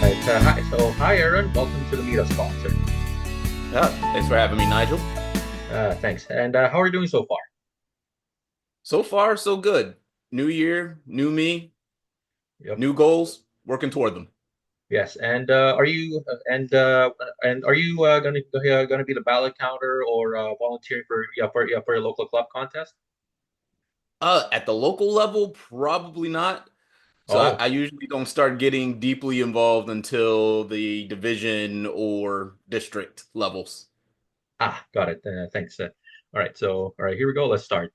Hi, Aaron. Welcome to the Meetup Spot, sir. Yeah, thanks for having me, Nigel. Thanks. And how are you doing so far? So far, so good. New year, new me, Yep. new goals, working toward them. Yes. And are you gonna be the ballot counter or volunteering for your local club contest? At the local level, probably not. So I, Oh, I usually don't start getting deeply involved until the division or district levels. got it. Thanks. All right, here we go. Let's start.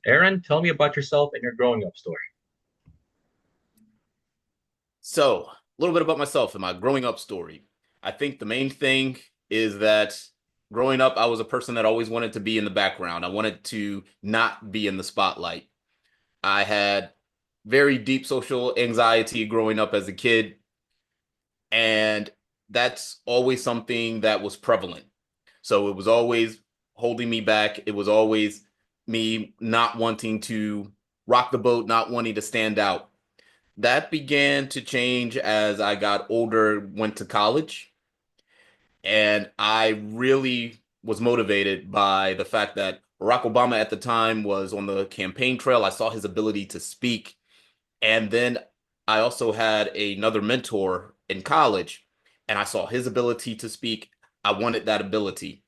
Aaron, tell me about yourself and your growing up story. So, a little bit about myself and my growing up story. I think the main thing is that growing up, I was a person that always wanted to be in the background. I wanted to not be in the spotlight. I had very deep social anxiety growing up as a kid, and that's always something that was prevalent. So it was always holding me back. It was always me not wanting to rock the boat, not wanting to stand out. That began to change as I got older, went to college, and I really was motivated by the fact that Barack Obama at the time was on the campaign trail. I saw his ability to speak. And then I also had another mentor in college, and I saw his ability to speak. I wanted that ability.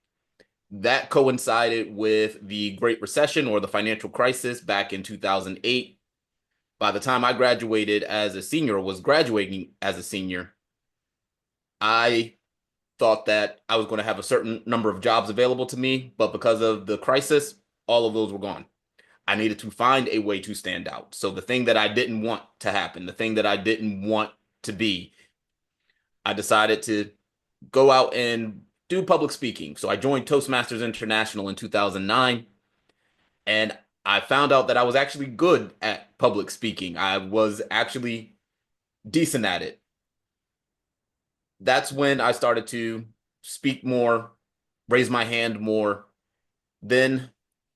That coincided with the Great Recession or the financial crisis back in 2008. By the time I graduated as a senior, or was graduating as a senior, I thought that I was going to have a certain number of jobs available to me, but because of the crisis, all of those were gone. I needed to find a way to stand out. So the thing that I didn't want to happen, the thing that I didn't want to be, I decided to go out and do public speaking. So I joined Toastmasters International in 2009, and I found out that I was actually good at public speaking. I was actually decent at it. That's when I started to speak more, raise my hand more. Then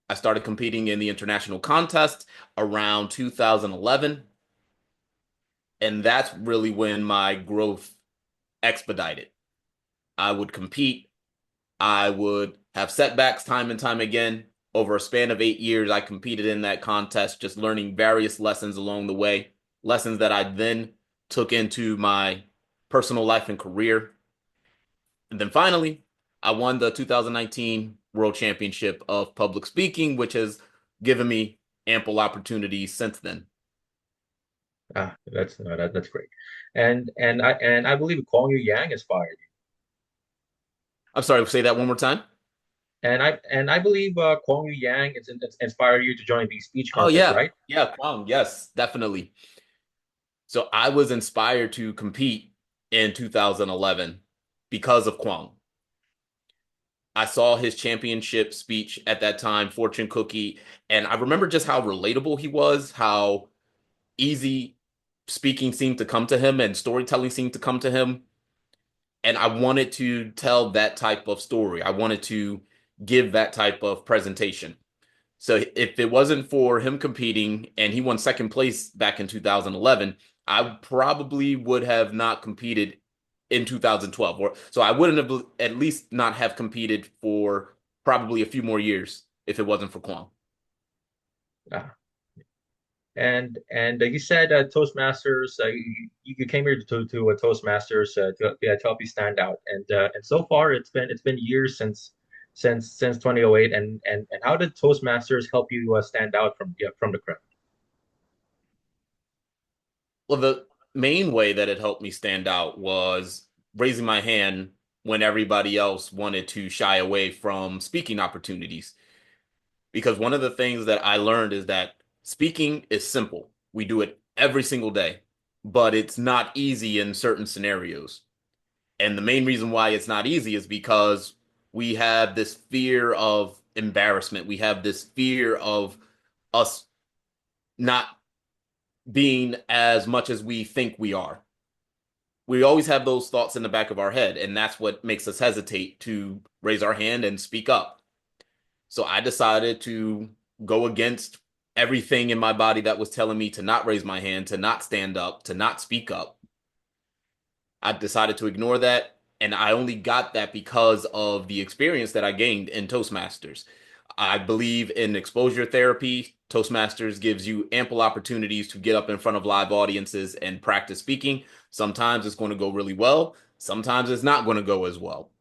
I started competing in the international contest around 2011. And that's really when my growth expedited. I would compete. I would have setbacks time and time again. Over a span of 8 years, I competed in that contest, just learning various lessons along the way, lessons that I then took into my personal life and career. And then finally, I won the 2019 World Championship of Public Speaking, which has given me ample opportunities since then. That's great. And I believe Kwang Yu Yang inspired you. I'm sorry, say that one more time. And I believe Kwang Yu Yang inspired you to join the speech Oh contest, yeah, right? yeah, Kwang, yes, definitely. So I was inspired to compete in 2011 because of Kwang. I saw his championship speech at that time, Fortune Cookie, and I remember just how relatable he was, how easy speaking seemed to come to him and storytelling seemed to come to him. And I wanted to tell that type of story. I wanted to give that type of presentation. So if it wasn't for him competing and he won second place back in 2011, I probably would have not competed in 2012. Or so I wouldn't have at least not have competed for probably a few more years if it wasn't for Kwang. Uh, and you said Toastmasters. You came here to Toastmasters to help you stand out. And so far it's been years since 2008. And how did Toastmasters help you stand out from the crowd? Well, the main way that it helped me stand out was raising my hand when everybody else wanted to shy away from speaking opportunities. Because one of the things that I learned is that speaking is simple. We do it every single day, but it's not easy in certain scenarios. And the main reason why it's not easy is because we have this fear of embarrassment. We have this fear of us not being as much as we think we are. We always have those thoughts in the back of our head, and that's what makes us hesitate to raise our hand and speak up. So I decided to go against everything in my body that was telling me to not raise my hand, to not stand up, to not speak up. I decided to ignore that, and I only got that because of the experience that I gained in Toastmasters. I believe in exposure therapy. Toastmasters gives you ample opportunities to get up in front of live audiences and practice speaking. Sometimes it's going to go really well, sometimes it's not going to go as well.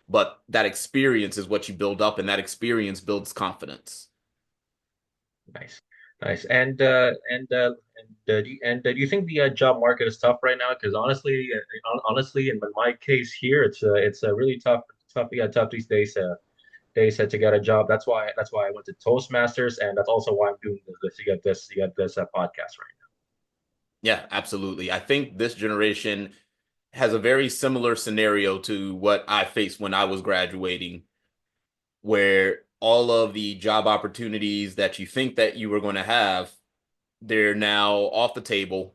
But that experience is what you build up, and that experience builds confidence. Nice, nice. Do you think the job market is tough right now? Because honestly, in my case here, it's a really tough these days to get a job. That's why I went to Toastmasters, and that's also why I'm doing this. You got this podcast right Yeah, absolutely. I think this generation has a very similar scenario to what I faced when I was graduating, where all of the job opportunities that you think that you were going to have, they're now off the table.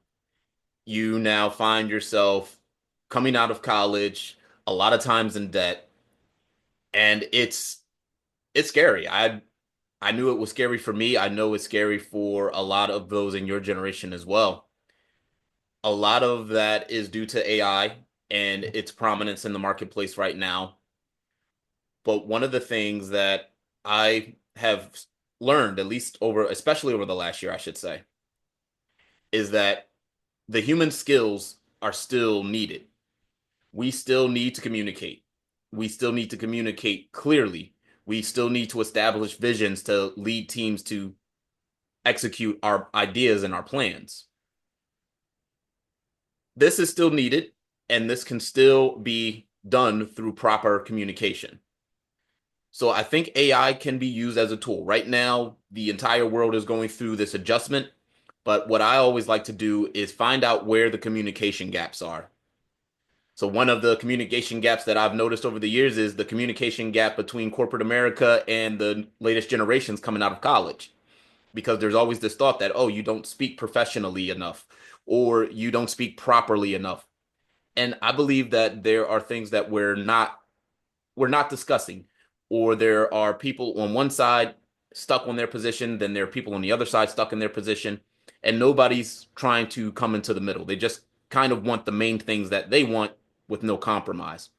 You now find yourself coming out of college, a lot of times in debt, and it's scary. I knew it was scary for me. I know it's scary for a lot of those in your generation as well. A lot of that is due to AI and now. its prominence in the marketplace right now. But one of the things that I have learned, at least especially over the last year, I should say, is that the human skills are still needed. We still need to communicate. We still need to communicate clearly. We still need to establish visions to lead teams to execute our ideas and our plans. This is still needed, and this can still be done through proper communication. So I think AI can be used as a tool. Right now, the entire world is going through this adjustment, but what I always like to do is find out where the communication gaps are. So one of the communication gaps that I've noticed over the years is the communication gap between corporate America and the latest generations coming out of college. Because there's always this thought that, oh, you don't speak professionally enough or you don't speak properly enough. And I believe that there are things that we're not discussing, or there are people on one side stuck on their position, then there are people on the other side stuck in their position, and nobody's trying to come into the middle. They just kind of want the main things that they want with no compromise.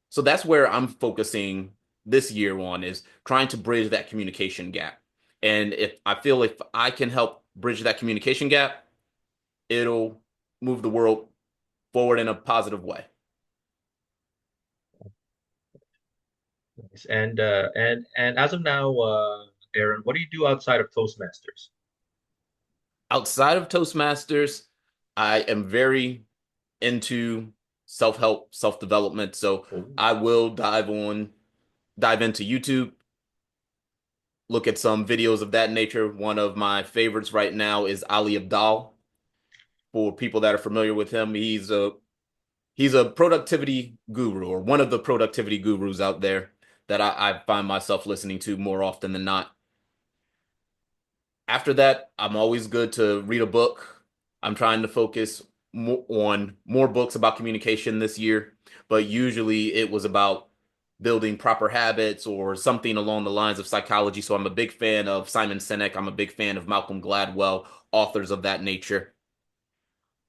So that's where I'm focusing this year on, is trying to bridge that communication gap. And if I can help bridge that communication gap, it'll move the world forward in a positive way. Nice. And as of now, Aaron, what do you do outside of Toastmasters? Outside of Toastmasters, I am very into self-help, self-development. So Oh, I will dive into YouTube, look at some videos of that nature. One of my favorites right now is Ali Abdal. For people that are familiar with him, he's a productivity guru, or one of the productivity gurus out there that I find myself listening to more often than not. After that, I'm always good to read a book. I'm trying to focus on more books about communication this year, but usually it was about building proper habits or something along the lines of psychology. So I'm a big fan of Simon Sinek. I'm a big fan of Malcolm Gladwell, authors of that nature.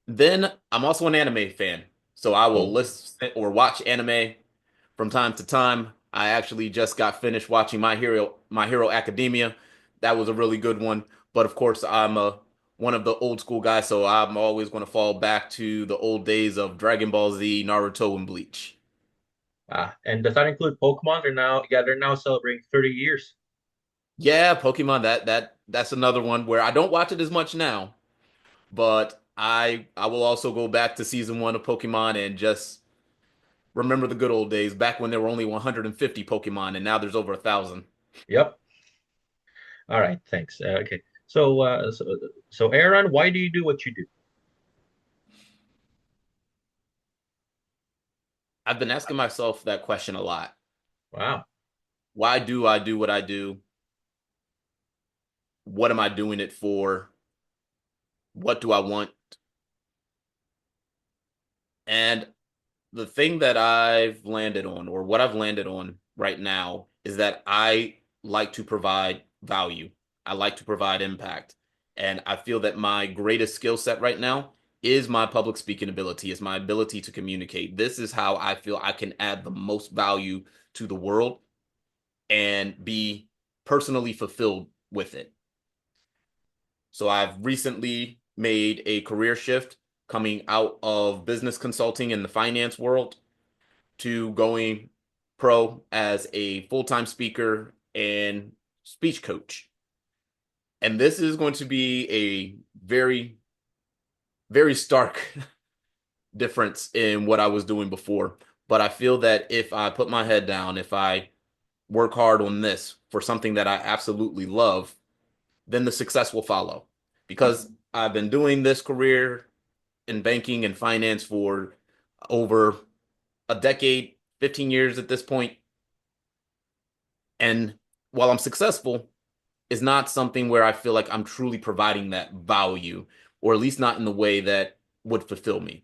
Then I'm also an anime fan. So I will oh, listen or watch anime from time to time. I actually just got finished watching My Hero Academia. That was a really good one. But of course, I'm a one of the old school guys, so I'm always going to fall back to the old days of Dragon Ball Z, Naruto, and Bleach. and does that include Pokemon? They're now celebrating 30 years. Yeah, Pokemon. That's another one where I don't watch it as much now, but I will also go back to season one of Pokemon and just remember the good old days back when there were only 150 Pokemon and now there's over 1,000. Yep. All right, thanks. Okay. So Aaron, why do you do what you do? I've been asking myself that question a lot. Wow. Why do I do what I do? What am I doing it for? What do I want? And the thing that I've landed on, or what I've landed on right now, is that I like to provide value. I like to provide impact. And I feel that my greatest skill set right now is my public speaking ability, is my ability to communicate. This is how I feel I can add the most value to the world and be personally fulfilled with it. So I've recently made a career shift coming out of business consulting in the finance world to going pro as a full-time speaker and speech coach. And this is going to be a very, very stark difference in what I was doing before. But I feel that if I put my head down, if I work hard on this for something that I absolutely love, then the success will follow. Because I've been doing this career in banking and finance for over a decade, 15 years at this point. And while I'm successful, is not something where I feel like I'm truly providing that value, or at least not in the way that would fulfill me.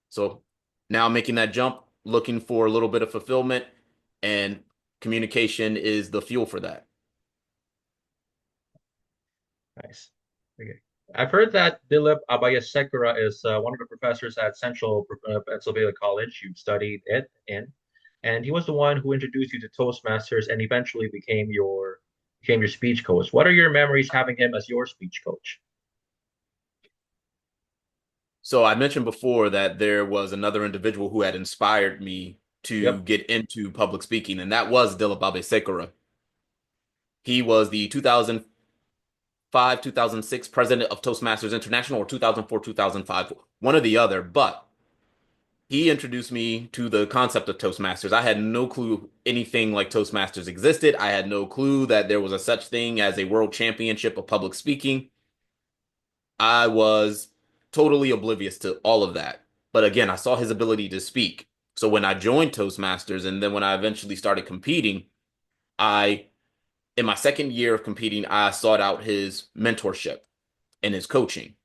So now making that jump, looking for a little bit of fulfillment, and communication is the fuel for that. Nice. Okay. I've heard that Dilip Abayasekara is one of the professors at Central Pennsylvania College. You studied it in, and he was the one who introduced you to Toastmasters and eventually became your speech coach. What are your memories having him as your speech coach? So I mentioned before that there was another individual who had inspired me to Yep. get into public speaking, and that was Dilip Sekara. He was the 2005, 2006 president of Toastmasters International, or 2004, 2005, one or the other. But he introduced me to the concept of Toastmasters. I had no clue anything like Toastmasters existed. I had no clue that there was a such thing as a world championship of public speaking. I was totally oblivious to all of that. But again, I saw his ability to speak. So when I joined Toastmasters and then when I eventually started competing, I, in my second year of competing, I sought out his mentorship and his coaching.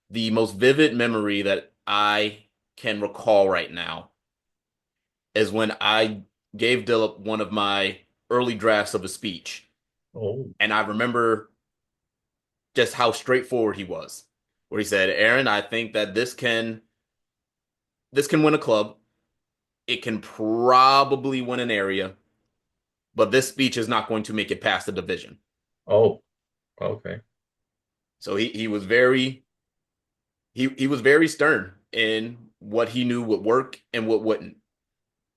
The most vivid memory that I can recall right now is when I gave Dilip one of my early drafts of a speech. Oh, And I remember just how straightforward he was, where he said, Aaron, I think that this can win a club. It can probably win an area, but this speech is not going to make it past the division. oh, okay. So he was very stern in what he knew would work and what wouldn't.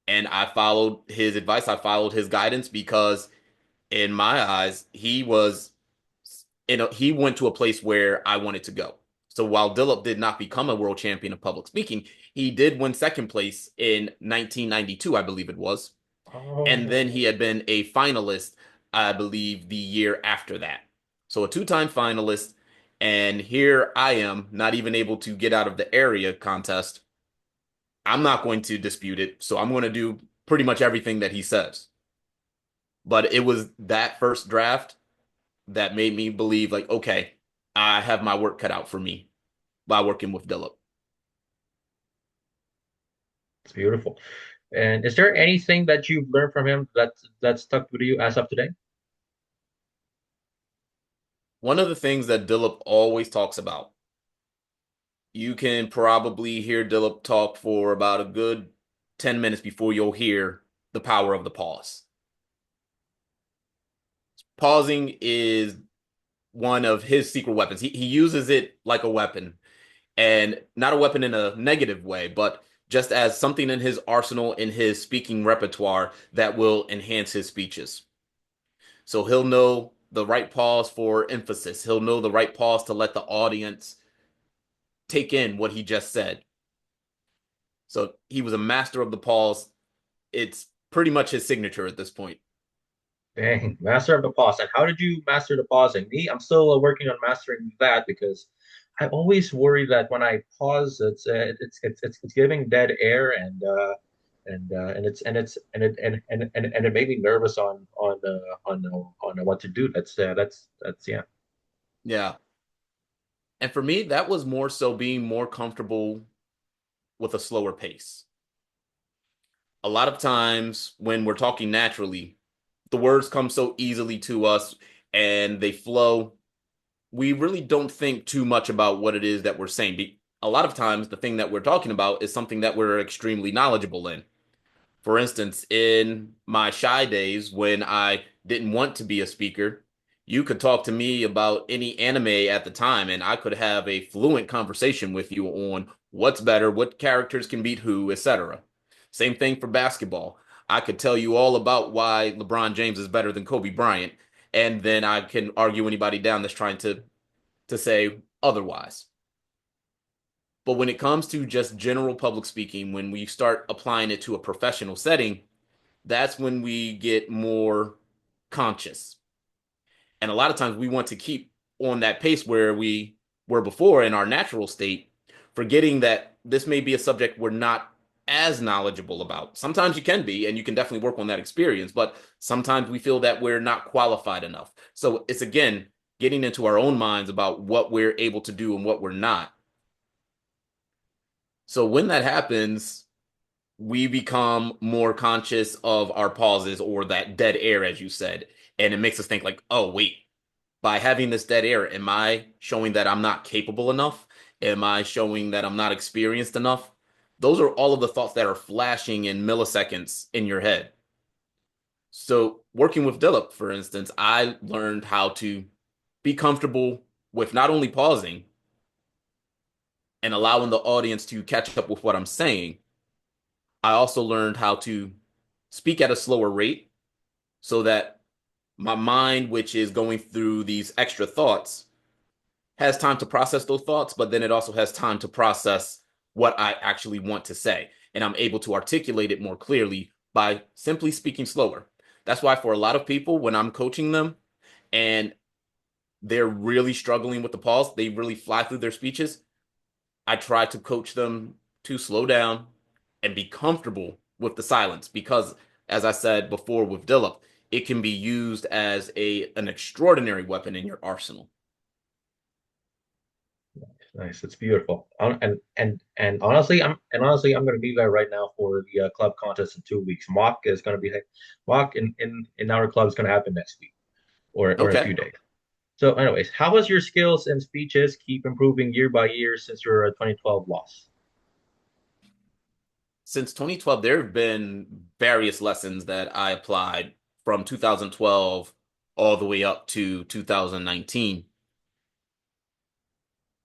And I followed his advice. I followed his guidance because in my eyes, he went to a place where I wanted to go. So while Dilip did not become a world champion of public speaking, he did win second place in 1992, I believe it was. And then Oh, he had been a finalist, I believe, the year after that. So a two-time finalist, and here I am, not even able to get out of the area contest. I'm not going to dispute it, so I'm going to do pretty much everything that he says. But it was that first draft that made me believe, like, okay, I have my work cut out for me by working with Dilip. it's beautiful. And is there anything that you've learned from him that stuck with you as of today? One of the things that Dilip always talks about, you can probably hear Dilip talk for about a good 10 minutes before you'll hear the power of the pause. Pausing is one of his secret weapons. He uses it like a weapon, and not a weapon in a negative way, but just as something in his arsenal, in his speaking repertoire that will enhance his speeches. So he'll know the right pause for emphasis. He'll know the right pause to let the audience take in what he just said. So he was a master of the pause. It's pretty much his signature at this point. Dang, master of the pause. And how did you master the pausing? Me, I'm still working on mastering that because I always worry that when I pause, it's giving dead air and it made me nervous on what to do. That's yeah. Yeah. And for me, that was more so being more comfortable with a slower pace. A lot of times when we're talking naturally, the words come so easily to us and they flow. We really don't think too much about what it is that we're saying. a lot of times the thing that we're talking about is something that we're extremely knowledgeable in. For instance, in my shy days when I didn't want to be a speaker, you could talk to me about any anime at the time, and I could have a fluent conversation with you on what's better, what characters can beat who, etc. Same thing for basketball. I could tell you all about why LeBron James is better than Kobe Bryant, and then I can argue anybody down that's trying to say otherwise. But when it comes to just general public speaking, when we start applying it to a professional setting, that's when we get more conscious. And a lot of times we want to keep on that pace where we were before in our natural state, forgetting that this may be a subject we're not as knowledgeable about. Sometimes you can be, and you can definitely work on that experience, but sometimes we feel that we're not qualified enough. So it's again getting into our own minds about what we're able to do and what we're not. So when that happens, we become more conscious of our pauses or that dead air, as you said. And it makes us think like, oh, wait, by having this dead air, am I showing that I'm not capable enough? Am I showing that I'm not experienced enough? Those are all of the thoughts that are flashing in milliseconds in your head. So working with Dilip, for instance, I learned how to be comfortable with not only pausing and allowing the audience to catch up with what I'm saying, I also learned how to speak at a slower rate so that my mind, which is going through these extra thoughts, has time to process those thoughts, but then it also has time to process what I actually want to say. And I'm able to articulate it more clearly by simply speaking slower. That's why, for a lot of people, when I'm coaching them and they're really struggling with the pause, they really fly through their speeches. I try to coach them to slow down and be comfortable with the silence because, as I said before with Dilip, it can be used as an extraordinary weapon in your arsenal. Nice, it's beautiful. And honestly, I'm going to be there right now for the club contest in 2 weeks. Mock in our club is going to happen next week or in a Okay. few days. So, anyways, how has your skills and speeches keep improving year by year since your 2012 loss? Since 2012, there have been various lessons that I applied from 2012 all the way up to 2019.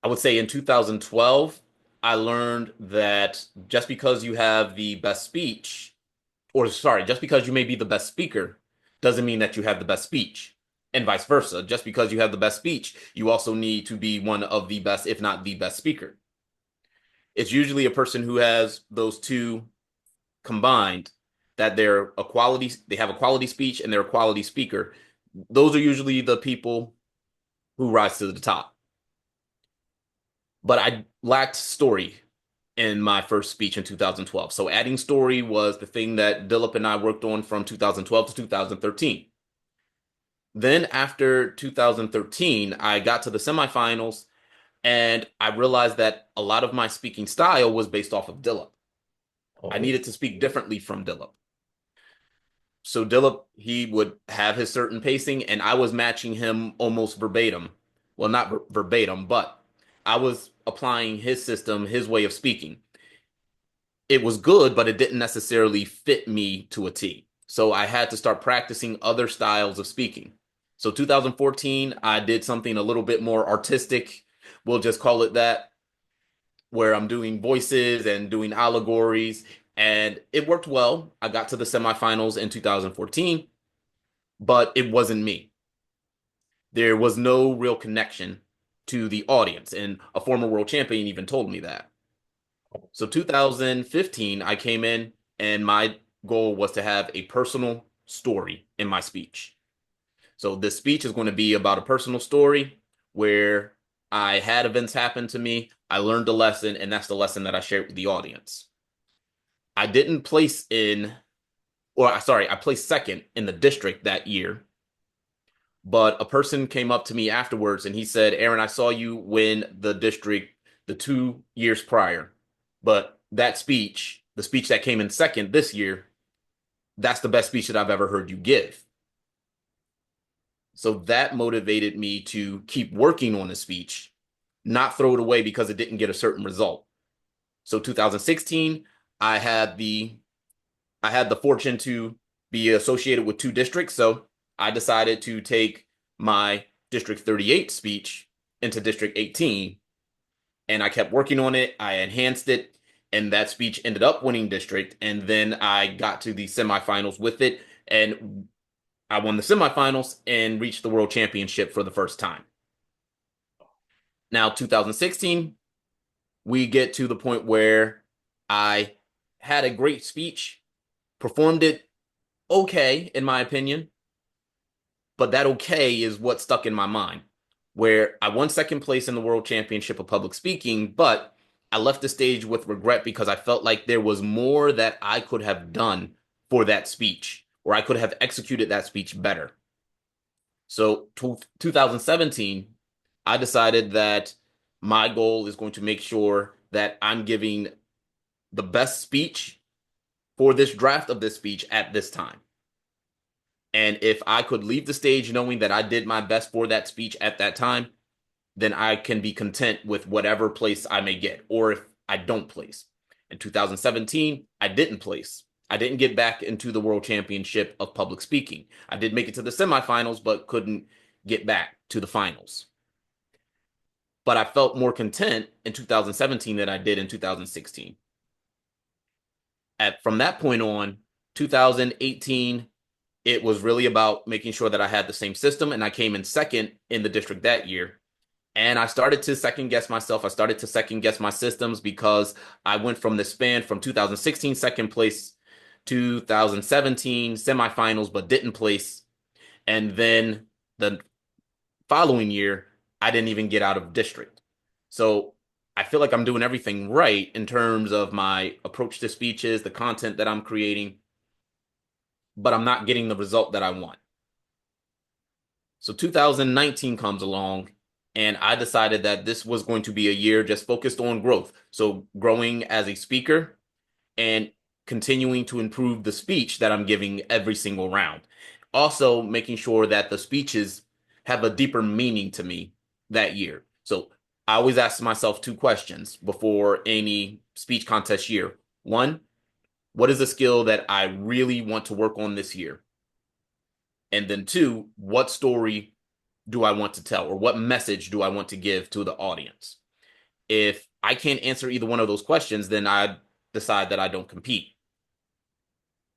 I would say in 2012, I learned that just because you have the best speech, or sorry, just because you may be the best speaker, doesn't mean that you have the best speech. And vice versa. Just because you have the best speech, you also need to be one of the best, if not the best speaker. It's usually a person who has those two combined, that they have a quality speech and they're a quality speaker. Those are usually the people who rise to the top. But I lacked story in my first speech in 2012. So adding story was the thing that Dilip and I worked on from 2012 to 2013. Then after 2013, I got to the semifinals and I realized that a lot of my speaking style was based off of Dilip. I Oh, needed to speak differently from Dilip. So Dilip, he would have his certain pacing, and I was matching him almost verbatim. Well, not verbatim, but I was applying his system, his way of speaking. It was good, but it didn't necessarily fit me to a T. So I had to start practicing other styles of speaking. So 2014, I did something a little bit more artistic. We'll just call it that, where I'm doing voices and doing allegories. And it worked well. I got to the semifinals in 2014, but it wasn't me. There was no real connection to the audience. And a former world champion even told me that. So 2015, I came in and my goal was to have a personal story in my speech. So this speech is going to be about a personal story where I had events happen to me, I learned a lesson, and that's the lesson that I shared with the audience. I didn't place in, or sorry, I placed second in the district that year. But a person came up to me afterwards and he said, Aaron, I saw you win the district the 2 years prior. But that speech, the speech that came in second this year, that's the best speech that I've ever heard you give. So that motivated me to keep working on the speech not throw it away because it didn't get a certain result. So 2016, I had the I had the fortune to be associated with two districts, so I decided to take my District 38 speech into District 18, and I kept working on it. I enhanced it, and that speech ended up winning district. And then I got to the semifinals with it, and I won the semifinals and reached the world championship for the first time. Now, 2016, we get to the point where I had a great speech, performed it okay, in my opinion, but that okay is what stuck in my mind. Where I won second place in the World Championship of Public Speaking, but I left the stage with regret because I felt like there was more that I could have done for that speech, or I could have executed that speech better. So, 2017, I decided that my goal is going to make sure that I'm giving the best speech for this draft of this speech at this time. And if I could leave the stage knowing that I did my best for that speech at that time, then I can be content with whatever place I may get, or if I don't place. In 2017, I didn't place. I didn't get back into the World Championship of Public Speaking. I did make it to the semifinals, but couldn't get back to the finals. But I felt more content in 2017 than I did in 2016. From that point on, 2018, it was really about making sure that I had the same system, and I came in second in the district that year. And I started to second guess myself. I started to second guess my systems because I went from the span from 2016 second place, 2017 semifinals, but didn't place. And then the following year, I didn't even get out of district. So I feel like I'm doing everything right in terms of my approach to speeches, the content that I'm creating, but I'm not getting the result that I want. So 2019 comes along, and I decided that this was going to be a year just focused on growth. So growing as a speaker and continuing to improve the speech that I'm giving every single round. Also making sure that the speeches have a deeper meaning to me that year. So I always ask myself two questions before any speech contest year. One, what is a skill that I really want to work on this year? And then two, what story do I want to tell, or what message do I want to give to the audience? If I can't answer either one of those questions, then I decide that I don't compete.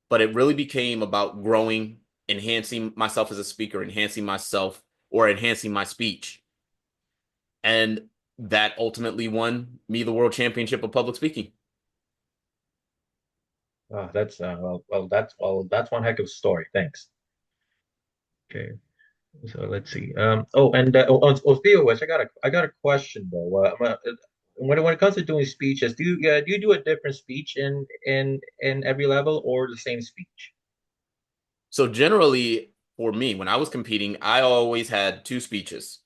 But it really became about growing, enhancing myself as a speaker, enhancing myself, or enhancing my speech. And that ultimately won me the World Championship of Public Speaking. That's that's one heck of a story. Thanks. Okay, so let's see. Speaking of which, I got a question though. When it comes to doing speeches, do you do a different speech in every level or the same speech? So generally, for me, when I was competing, I always had two speeches.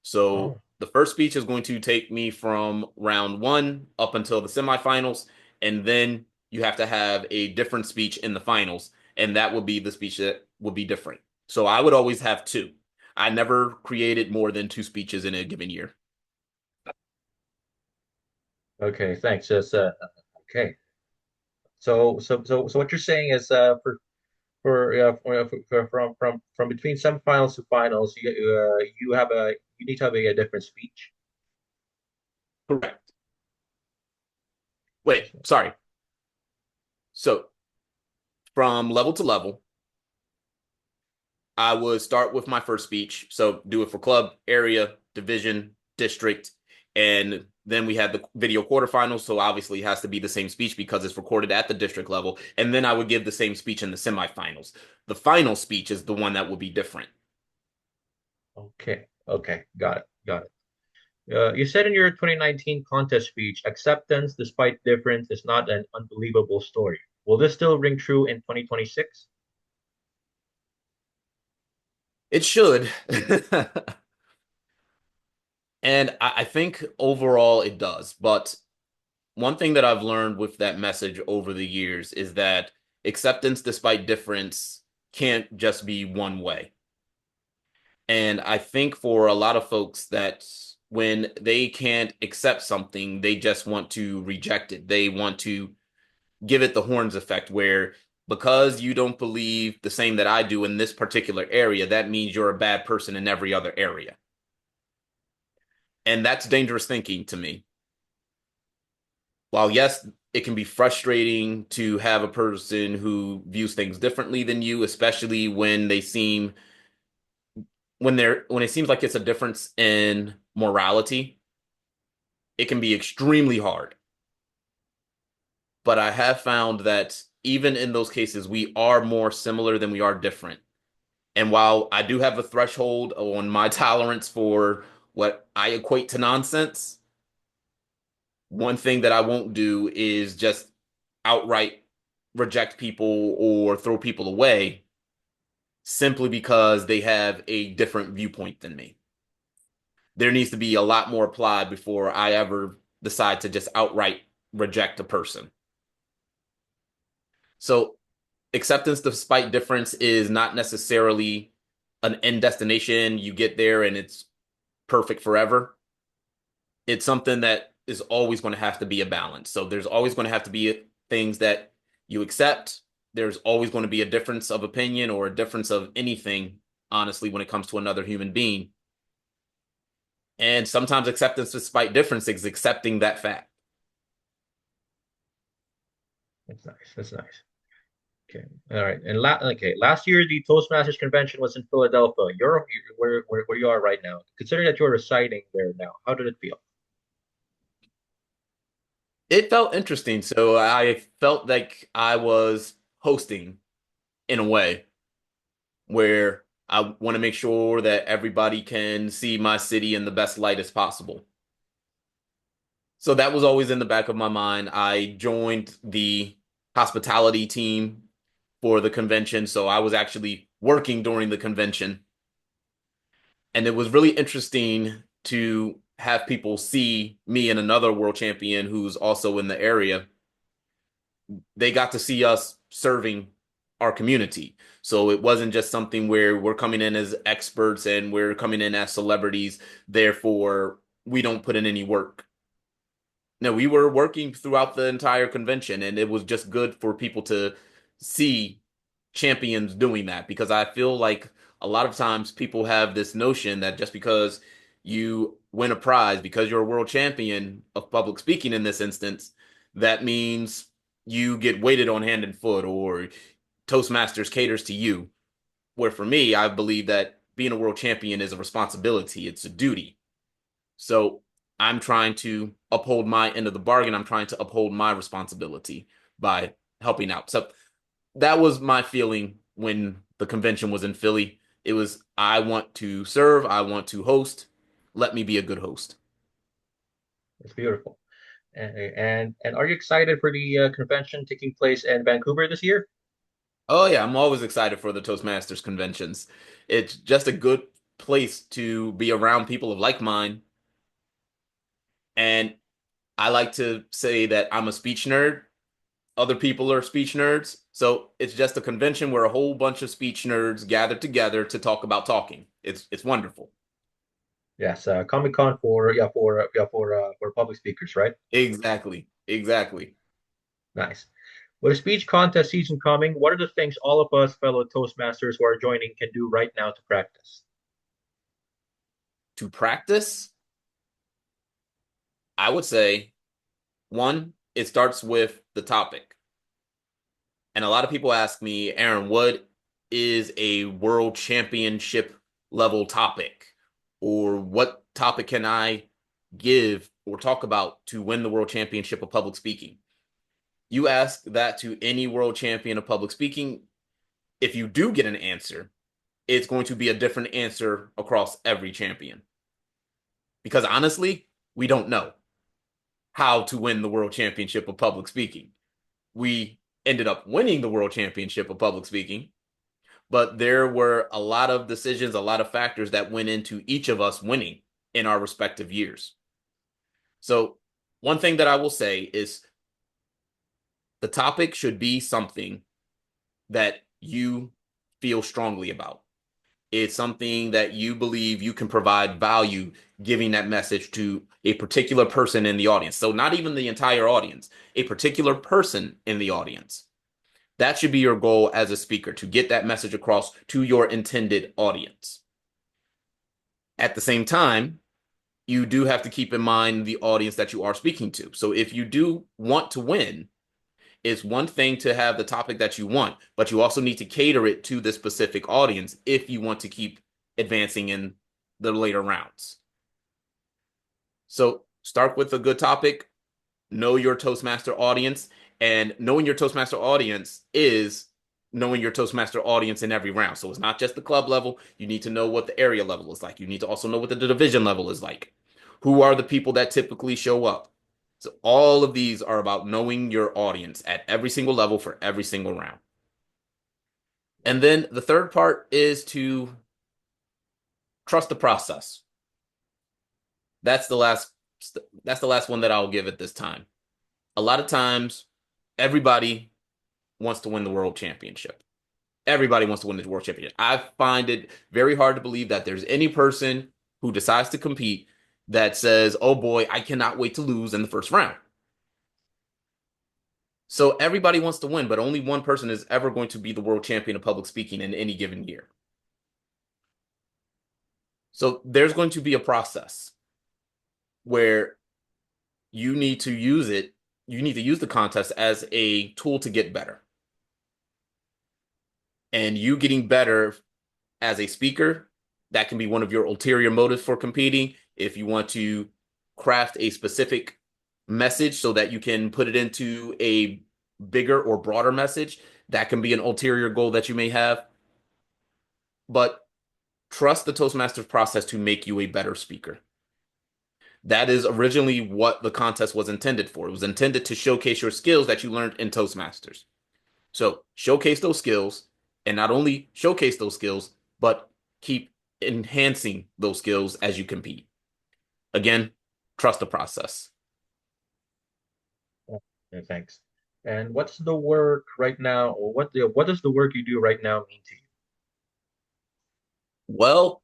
So Oh, the first speech is going to take me from round one up until the semifinals, and then you have to have a different speech in the finals, and that would be the speech that would be different. So I would always have two. I never created more than two speeches in a given year. okay, thanks. Okay. So what you're saying is from between semifinals to finals, you need to have a different speech. Correct. Wait, sorry. So from level to level, I would start with my first speech. So do it for club, area, division, district, and then we had the video quarterfinals. So obviously it has to be the same speech because it's recorded at the district level. And then I would give the same speech in the semifinals. The final speech is the one that will be different. Okay. Okay. Got it. You said in your 2019 contest speech, acceptance despite difference is not an unbelievable story. Will this still ring true in 2026? It should. And I think overall it does. But one thing that I've learned with that message over the years is that acceptance despite difference can't just be one way. And I think for a lot of folks that when they can't accept something, they just want to reject it. They want to give it the horns effect, where because you don't believe the same that I do in this particular area, that means you're a bad person in every other area. And that's dangerous thinking to me. While, yes, it can be frustrating to have a person who views things differently than you, especially when when it seems like it's a difference in morality, it can be extremely hard. But I have found that even in those cases, we are more similar than we are different. And while I do have a threshold on my tolerance for what I equate to nonsense, one thing that I won't do is just outright reject people or throw people away simply because they have a different viewpoint than me. There needs to be a lot more applied before I ever decide to just outright reject a person. So acceptance despite difference is not necessarily an end destination. You get there and it's perfect forever. It's something that is always going to have to be a balance. So there's always going to have to be things that you accept. There's always going to be a difference of opinion or a difference of anything, honestly, when it comes to another human being. And sometimes acceptance despite difference is accepting that fact. That's nice. That's nice. Okay. All right. And last year the Toastmasters convention was in Philadelphia. Where you are right now. Considering that you're residing there now, how did it feel? It felt interesting. So I felt like I was hosting in a way where I want to make sure that everybody can see my city in the best light as possible. So that was always in the back of my mind. I joined the hospitality team for the convention, so I was actually working during the convention. And it was really interesting to have people see me and another world champion who's also in the area. They got to see us serving our community. So it wasn't just something where we're coming in as experts and we're coming in as celebrities, therefore we don't put in any work. No, we were working throughout the entire convention, and it was just good for people to see champions doing that, because I feel like a lot of times people have this notion that just because you win a prize, because you're a world champion of public speaking in this instance, that means you get waited on hand and foot, or Toastmasters caters to you. Where for me, I believe that being a world champion is a responsibility, it's a duty. So I'm trying to uphold my end of the bargain. I'm trying to uphold my responsibility by helping out. So that was my feeling when the convention was in Philly. It was, I want to serve, I want to host. Let me be a good host. It's beautiful. And are you excited for the convention taking place in Vancouver this year? Oh yeah, I'm always excited for the Toastmasters conventions. It's just a good place to be around people of like mind. And I like to say that I'm a speech nerd. Other people are speech nerds. So it's just a convention where a whole bunch of speech nerds gather together to talk about talking. It's wonderful. Yes, Comic Con for public speakers, right? Exactly. Exactly. Nice. With a speech contest season coming, what are the things all of us fellow Toastmasters who are joining can do right now to practice? To practice, I would say one, it starts with the topic. And a lot of people ask me, Aaron, what is a world championship level topic? Or what topic can I give or talk about to win the world championship of public speaking? You ask that to any world champion of public speaking. If you do get an answer, it's going to be a different answer across every champion. Because honestly, we don't know how to win the world championship of public speaking. We ended up winning the world championship of public speaking, but there were a lot of decisions, a lot of factors that went into each of us winning in our respective years. So, one thing that I will say is the topic should be something that you feel strongly about. It's something that you believe you can provide value giving that message to a particular person in the audience. So not even the entire audience, a particular person in the audience. That should be your goal as a speaker, to get that message across to your intended audience. At the same time, you do have to keep in mind the audience that you are speaking to. So if you do want to win, it's one thing to have the topic that you want, but you also need to cater it to the specific audience if you want to keep advancing in the later rounds. So start with a good topic, know your Toastmaster audience, and knowing your Toastmaster audience is knowing your Toastmaster audience in every round. So it's not just the club level. You need to know what the area level is like. You need to also know what the division level is like. Who are the people that typically show up? So all of these are about knowing your audience at every single level for every single round. And then the third part is to trust the process. That's the last that's the last one that I'll give at this time. A lot of times everybody wants to win the world championship. Everybody wants to win the world championship. I find it very hard to believe that there's any person who decides to compete that says, "Oh boy, I cannot wait to lose in the first round." So everybody wants to win, but only one person is ever going to be the world champion of public speaking in any given year. So there's going to be a process where you need to use it. You need to use the contest as a tool to get better. And you getting better as a speaker, that can be one of your ulterior motives for competing. If you want to craft a specific message so that you can put it into a bigger or broader message, that can be an ulterior goal that you may have. But trust the Toastmasters process to make you a better speaker. That is originally what the contest was intended for. It was intended to showcase your skills that you learned in Toastmasters. So showcase those skills, and not only showcase those skills, but keep enhancing those skills as you compete. Again, trust the process. Yeah, thanks. And what's the work right now, or what does the work you do right now mean to you? Well,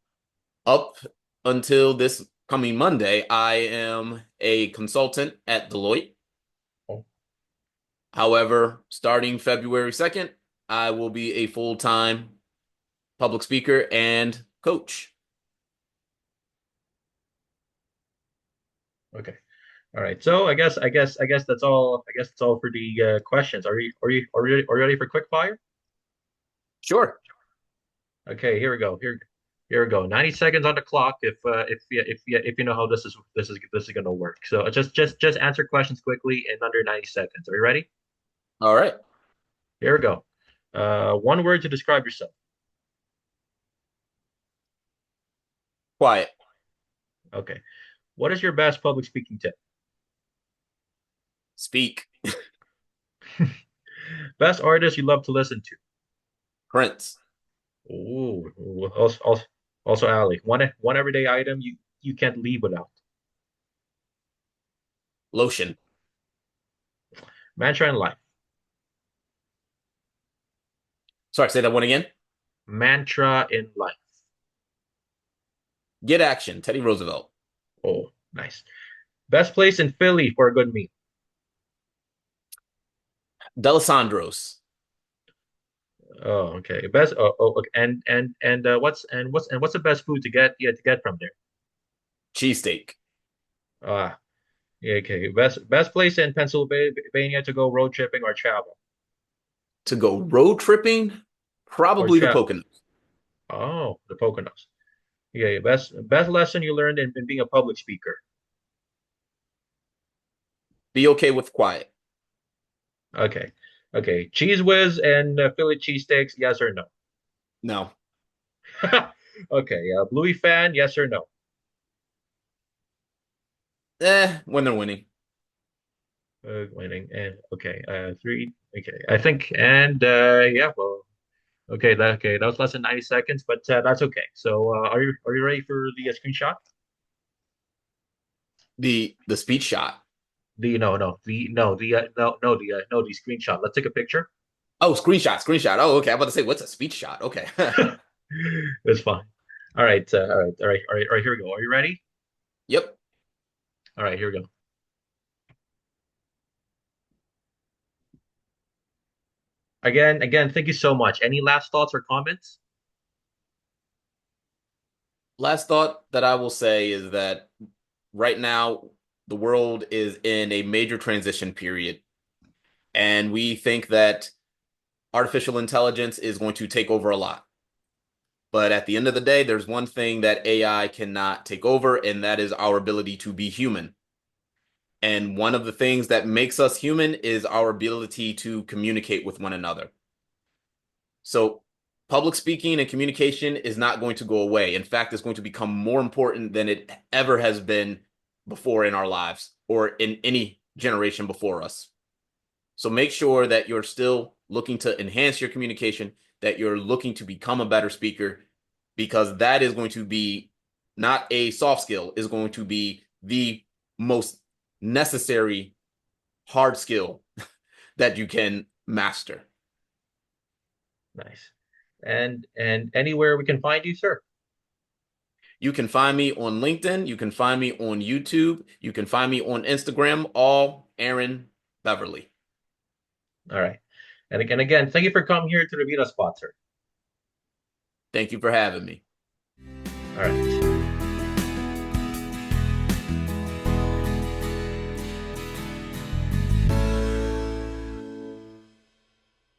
up until this coming Monday, I am a consultant at Deloitte. Oh, However, starting February 2nd, I will be a full-time public speaker and coach. okay. All right. So I guess that's all. I guess that's all for the questions. Are you ready for quick fire? Sure. Okay, here we go. Here we go. 90 seconds on the clock if you know how this is gonna work. So just answer questions quickly in under 90 seconds. Are you ready? All right. Here we go. One word to describe yourself. Quiet. Okay. What is your best public speaking tip? Speak. Best artist you love to listen to? Prince. Ooh, also Ali. One everyday item you can't leave without. Lotion. Mantra in life. Sorry, say that one again. Mantra in life. Get action. Teddy Roosevelt. Oh, nice. Best place in Philly for a good meal. Delisandros. Oh, okay. Best. Okay. What's the best food to get from there? Cheesesteak. Ah, yeah. Okay. Best place in Pennsylvania to go road tripping or travel To go road tripping, or probably the travel. Poconos. Oh, the Poconos. Yeah. Yeah. Best lesson you learned in being a public speaker. Be okay with quiet. Okay. Okay. Cheese whiz and Philly cheesesteaks. Yes or no? No. Okay. Bluey fan. Yes or no? When they're winning. Winning and okay. Three. Okay. I think and yeah. Well. Okay, that was less than 90 seconds, but that's okay. So, are you ready for the screenshot? The speech shot. The no no the no the no the no the screenshot. Let's take a picture. Oh, screenshot. Oh, okay. I'm about to say, what's a speech shot? Okay. It's fine. All right, all right. Here we go. Are you ready? Yep. All right, here we go. Again, thank you so much. Any last thoughts or comments? Last thought that I will say is that right now the world is in a major transition period, and we think that artificial intelligence is going to take over a lot. But at the end of the day, there's one thing that AI cannot take over, and that is our ability to be human. And one of the things that makes us human is our ability to communicate with one another. So, public speaking and communication is not going to go away. In fact, it's going to become more important than it ever has been before in our lives or in any generation before us. So, make sure that you're still looking to enhance your communication, that you're looking to become a better speaker, because that is going to be not a soft skill, is going to be the most necessary hard skill that you can master. Nice. And anywhere we can find you, sir. You can find me on LinkedIn. You can find me on YouTube. You can find me on Instagram, all Aaron Beverly. All right. And again, thank you for coming here to the Meetup Spot, sir. Thank you for having me. All right.